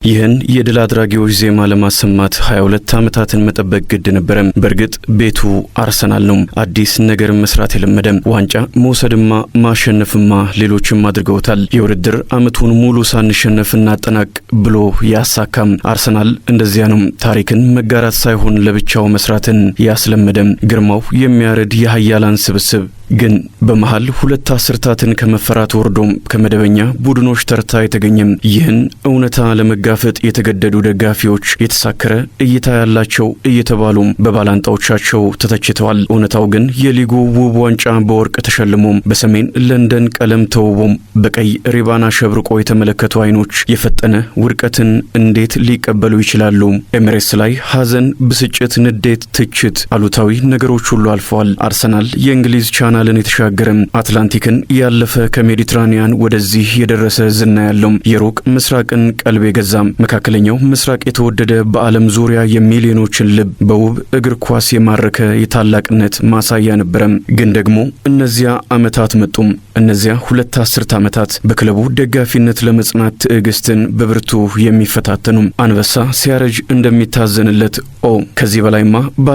ይህን የድል አድራጊዎች ዜማ ለማሰማት 22 ዓመታትን መጠበቅ ግድ ነበረ። በርግጥ ቤቱ አርሰናል ነው። አዲስ ነገር መስራት የለመደም። ዋንጫ መውሰድማ ማሸነፍማ ሌሎችም አድርገውታል። የውድድር ዓመቱን ሙሉ ሳንሸነፍ እናጠናቅ ብሎ ያሳካም አርሰናል እንደዚያ ነው። ታሪክን መጋራት ሳይሆን ለብቻው መስራትን ያስለመደም ግርማው የሚያረድ የኃያላን ስብስብ ግን በመሃል ሁለት አስርታትን ከመፈራት ወርዶም ከመደበኛ ቡድኖች ተርታ የተገኘም ይህን እውነታ ለመጋፈጥ የተገደዱ ደጋፊዎች የተሳከረ እይታ ያላቸው እየተባሉም በባላንጣዎቻቸው ተተችተዋል። እውነታው ግን የሊጉ ውብ ዋንጫ በወርቅ ተሸልሞም በሰሜን ለንደን ቀለም ተውቦም በቀይ ሪባን አሸብርቆ የተመለከቱ አይኖች የፈጠነ ውድቀትን እንዴት ሊቀበሉ ይችላሉ? ኤሚሬትስ ላይ ሐዘን፣ ብስጭት፣ ንዴት፣ ትችት፣ አሉታዊ ነገሮች ሁሉ አልፈዋል። አርሰናል የእንግሊዝ ቻናልን የተሻገረም አትላንቲክን ያለፈ ከሜዲትራኒያን ወደዚህ የደረሰ ዝና ያለው የሩቅ ምስራቅን ቀልብ የገዛም መካከለኛው ምስራቅ የተወደደ በዓለም ዙሪያ የሚሊዮኖችን ልብ በውብ እግር ኳስ የማረከ የታላቅነት ማሳያ ነበረም። ግን ደግሞ እነዚያ ዓመታት መጡም። እነዚያ ሁለት አስርት ዓመታት በክለቡ ደጋፊነት ለመጽናት ትዕግስትን በብርቱ የሚፈታተኑ አንበሳ ሲያረጅ እንደሚታዘንለት ከዚህ በላይማ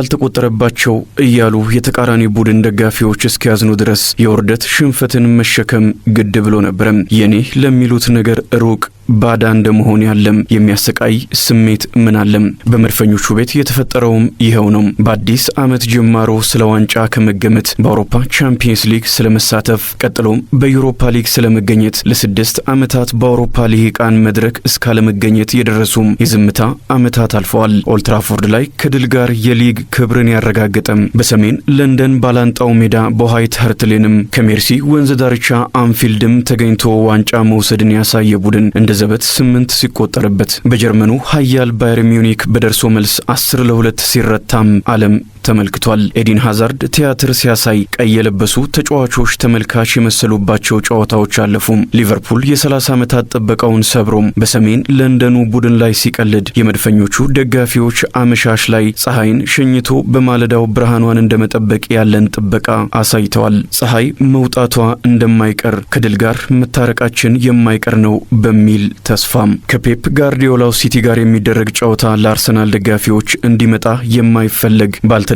ባልተቆጠረባቸው እያሉ የተቃራኒ ቡድን ደጋፊዎች እስኪያዝኑ ድረስ የውርደት ሽንፈትን መሸከም ግድ ብሎ ነበረ። የኔ ለሚሉት ነገር ሩቅ ባዳ እንደመሆን ያለም የሚያሰቃይ ስሜት ምን አለም? በመድፈኞቹ ቤት የተፈጠረውም ይኸው ነው። በአዲስ ዓመት ጅማሮ ስለ ዋንጫ ከመገመት በአውሮፓ ቻምፒየንስ ሊግ ስለመሳተፍ ቀጥሎም በዩሮፓ ሊግ ስለመገኘት ለ6 ዓመታት በአውሮፓ ልሂቃን መድረክ እስካለመገኘት የደረሱም የዝምታ ዓመታት አልፈዋል። ኦልትራፎርድ ላይ ከድል ጋር የሊግ ክብርን ያረጋገጠም በሰሜን ለንደን ባላንጣው ሜዳ በዋይት ሃርት ሌንም ከሜርሲ ወንዝ ዳርቻ አንፊልድም ተገኝቶ ዋንጫ መውሰድን ያሳየ ቡድን እንደ ዘበት 8 ሲቆጠርበት በጀርመኑ ኃያል ባየር ሚዩኒክ በደርሶ መልስ 10-2 ሲረታም ዓለም ተመልክቷል። ኤዲን ሃዛርድ ቲያትር ሲያሳይ ቀይ የለበሱ ተጫዋቾች ተመልካች የመሰሉባቸው ጨዋታዎች አለፉም። ሊቨርፑል የ30 ዓመታት ጥበቃውን ሰብሮም በሰሜን ለንደኑ ቡድን ላይ ሲቀልድ የመድፈኞቹ ደጋፊዎች አመሻሽ ላይ ፀሐይን ሸኝቶ በማለዳው ብርሃኗን እንደመጠበቅ ያለን ጥበቃ አሳይተዋል። ፀሐይ መውጣቷ እንደማይቀር ከድል ጋር መታረቃችን የማይቀር ነው በሚል ተስፋም ከፔፕ ጋርዲዮላው ሲቲ ጋር የሚደረግ ጨዋታ ለአርሰናል ደጋፊዎች እንዲመጣ የማይፈለግ ባልተደረገ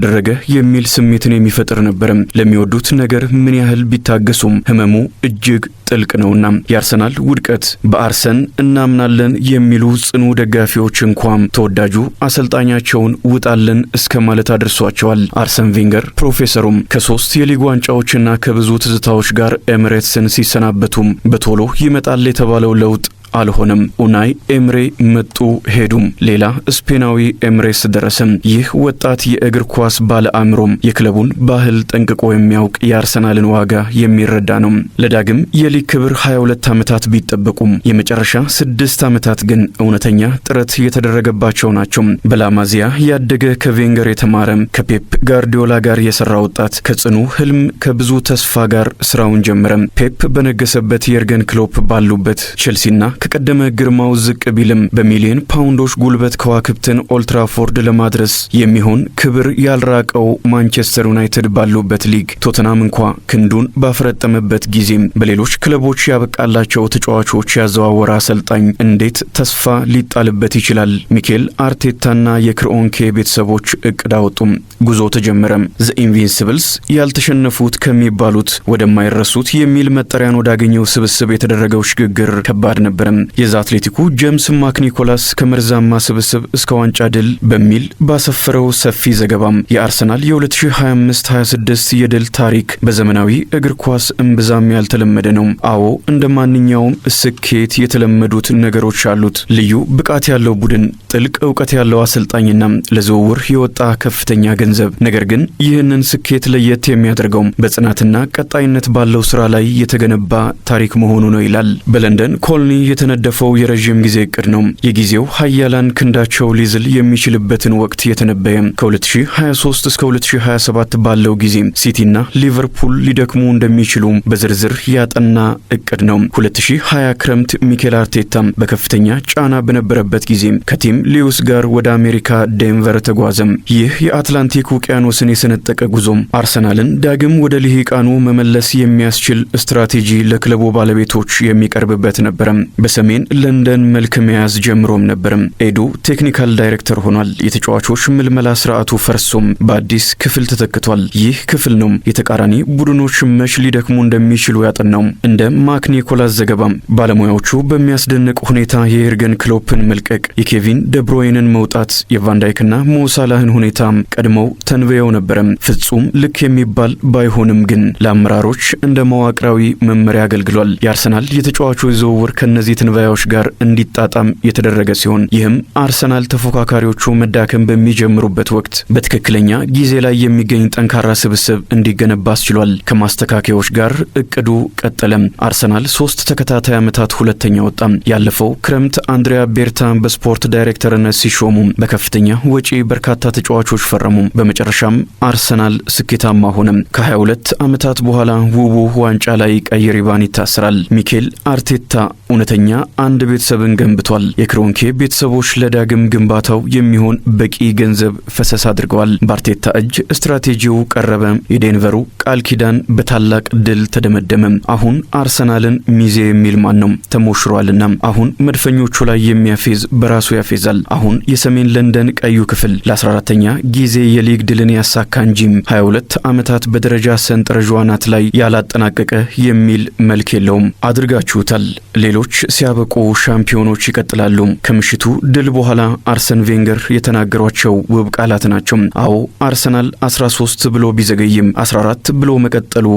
የሚል ስሜትን የሚፈጥር ነበርም። ለሚወዱት ነገር ምን ያህል ቢታገሱም ህመሙ እጅግ ጥልቅ ነውና የአርሰናል ውድቀት በአርሰን እናምናለን የሚሉ ጽኑ ደጋፊዎች እንኳን ተወዳጁ አሰልጣኛቸውን ውጣለን እስከ ማለት አድርሷቸዋል። አርሰን ቬንገር ፕሮፌሰሩም ከ3 የሊግ ዋንጫዎችና ከብዙ ትዝታዎች ጋር ኤሚሬትስን ሲሰናበቱም በቶሎ ይመጣል የተባለው ለውጥ አልሆነም። ኡናይ ኤምሬ መጡ ሄዱም። ሌላ ስፔናዊ ኤምሬስ ደረሰም። ይህ ወጣት የእግር ኳስ ባለ አእምሮም የክለቡን ባህል ጠንቅቆ የሚያውቅ የአርሰናልን ዋጋ የሚረዳ ነው። ለዳግም የሊግ ክብር 22 ዓመታት ቢጠበቁም የመጨረሻ 6 ዓመታት ግን እውነተኛ ጥረት የተደረገባቸው ናቸው። በላማዚያ ያደገ ከቬንገር የተማረ ከፔፕ ጋርዲዮላ ጋር የሰራ ወጣት ከጽኑ ህልም ከብዙ ተስፋ ጋር ስራውን ጀመረ። ፔፕ በነገሰበት የርገን ክሎፕ ባሉበት ቼልሲና ከቀደመ ግርማው ዝቅ ቢልም በሚሊዮን ፓውንዶች ጉልበት ከዋክብትን ኦልትራፎርድ ለማድረስ የሚሆን ክብር ያልራቀው ማንቸስተር ዩናይትድ ባሉበት ሊግ ቶተናም እንኳ ክንዱን ባፈረጠመበት ጊዜም በሌሎች ክለቦች ያበቃላቸው ተጫዋቾች ያዘዋወረ አሰልጣኝ እንዴት ተስፋ ሊጣልበት ይችላል? ሚኬል አርቴታና የክሮንኬ ቤተሰቦች እቅድ አወጡም። ጉዞ ተጀመረም። ዘ ኢንቪንሲብልስ ያልተሸነፉት ከሚባሉት ወደማይረሱት የሚል መጠሪያን ወዳገኘው ስብስብ የተደረገው ሽግግር ከባድ ነበር። የዛ አትሌቲኩ ጄምስ ማክኒኮላስ ከመርዛማ ስብስብ እስከ ዋንጫ ድል በሚል ባሰፈረው ሰፊ ዘገባም የአርሰናል የ2025-26 የድል ታሪክ በዘመናዊ እግር ኳስ እምብዛም ያልተለመደ ነው። አዎ እንደ ማንኛውም ስኬት የተለመዱት ነገሮች አሉት። ልዩ ብቃት ያለው ቡድን፣ ጥልቅ ዕውቀት ያለው አሰልጣኝና ለዝውውር የወጣ ከፍተኛ ገንዘብ። ነገር ግን ይህንን ስኬት ለየት የሚያደርገው በጽናትና ቀጣይነት ባለው ስራ ላይ የተገነባ ታሪክ መሆኑ ነው ይላል። በለንደን ኮልኒ የተነደፈው የረጅም ጊዜ እቅድ ነው። የጊዜው ኃያላን ክንዳቸው ሊዝል የሚችልበትን ወቅት የተነበየ ከ2023 እስከ 2027 ባለው ጊዜ ሲቲና ሊቨርፑል ሊደክሙ እንደሚችሉ በዝርዝር ያጠና እቅድ ነው። 2020 ክረምት ሚኬል አርቴታ በከፍተኛ ጫና በነበረበት ጊዜ ከቲም ሊዩስ ጋር ወደ አሜሪካ ዴንቨር ተጓዘም። ይህ የአትላንቲክ ውቅያኖስን የሰነጠቀ ጉዞም አርሰናልን ዳግም ወደ ልሂቃኑ መመለስ የሚያስችል ስትራቴጂ ለክለቡ ባለቤቶች የሚቀርብበት ነበር። በሰሜን ለንደን መልክ መያዝ ጀምሮም ነበርም። ኤዱ ቴክኒካል ዳይሬክተር ሆኗል። የተጫዋቾች ምልመላ ስርዓቱ ፈርሶም በአዲስ ክፍል ተተክቷል። ይህ ክፍል ነው የተቃራኒ ቡድኖች መች ሊደክሙ እንደሚችሉ ያጠናው። እንደ ማክ ኒኮላስ ዘገባም ባለሙያዎቹ በሚያስደንቅ ሁኔታ የኤርገን ክሎፕን መልቀቅ፣ የኬቪን ደብሮይንን መውጣት፣ የቫንዳይክና ሞሳላህን ሁኔታ ቀድመው ተንበየው ነበረም። ፍጹም ልክ የሚባል ባይሆንም ግን ለአመራሮች እንደ መዋቅራዊ መመሪያ አገልግሏል። የአርሰናል የተጫዋቾች ዝውውር ከነዚህ ትንበያዎች ጋር እንዲጣጣም የተደረገ ሲሆን ይህም አርሰናል ተፎካካሪዎቹ መዳከም በሚጀምሩበት ወቅት በትክክለኛ ጊዜ ላይ የሚገኝ ጠንካራ ስብስብ እንዲገነባ አስችሏል። ከማስተካከያዎች ጋር እቅዱ ቀጠለም። አርሰናል 3 ተከታታይ ዓመታት ሁለተኛ ወጣ። ያለፈው ክረምት አንድሪያ ቤርታ በስፖርት ዳይሬክተርነት ሲሾሙ በከፍተኛ ወጪ በርካታ ተጫዋቾች ፈረሙ። በመጨረሻም አርሰናል ስኬታማ ሆነ። ከ22 ዓመታት በኋላ ውቡ ዋንጫ ላይ ቀይ ሪባን ይታሰራል። ሚኬል አርቴታ እውነተኛ አንድ ቤተሰብን ገንብቷል። የክሮንኬ ቤተሰቦች ለዳግም ግንባታው የሚሆን በቂ ገንዘብ ፈሰስ አድርገዋል። በአርቴታ እጅ ስትራቴጂው ቀረበ። የዴንቨሩ ቃል ኪዳን በታላቅ ድል ተደመደመ። አሁን አርሰናልን ሚዜ የሚል ማን ነው? ተሞሽሯልና አሁን መድፈኞቹ ላይ የሚያፌዝ በራሱ ያፌዛል። አሁን የሰሜን ለንደን ቀዩ ክፍል ለ14ኛ ጊዜ የሊግ ድልን ያሳካ እንጂ 22 ዓመታት በደረጃ ሰንጠረዡ አናት ላይ ያላጠናቀቀ የሚል መልክ የለውም። አድርጋችሁታል። ሌሎች ሲያበቁ ሻምፒዮኖች ይቀጥላሉ። ከምሽቱ ድል በኋላ አርሰን ቬንገር የተናገሯቸው ውብ ቃላት ናቸው። አዎ አርሰናል 13 ብሎ ቢዘገይም 14 ብሎ መቀጠሉ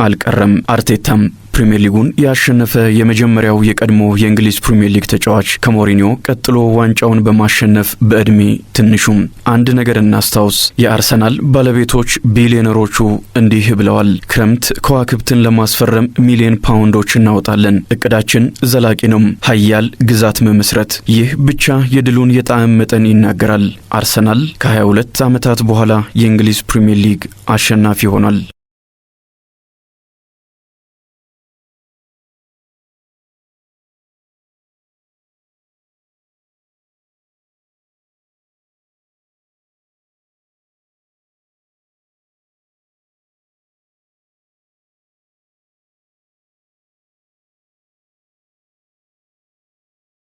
አልቀረም። አርቴታም ፕሪሚየር ሊጉን ያሸነፈ የመጀመሪያው የቀድሞ የእንግሊዝ ፕሪሚየር ሊግ ተጫዋች ከሞሪኒዮ ቀጥሎ ዋንጫውን በማሸነፍ በእድሜ ትንሹም። አንድ ነገር እናስታውስ፣ የአርሰናል ባለቤቶች ቢሊዮነሮቹ እንዲህ ብለዋል። ክረምት ከዋክብትን ለማስፈረም ሚሊዮን ፓውንዶች እናወጣለን። እቅዳችን ዘላቂ ነው፣ ሀያል ግዛት መመስረት። ይህ ብቻ የድሉን የጣዕም መጠን ይናገራል። አርሰናል ከ22 ዓመታት በኋላ የእንግሊዝ ፕሪሚየር ሊግ አሸናፊ ሆኗል።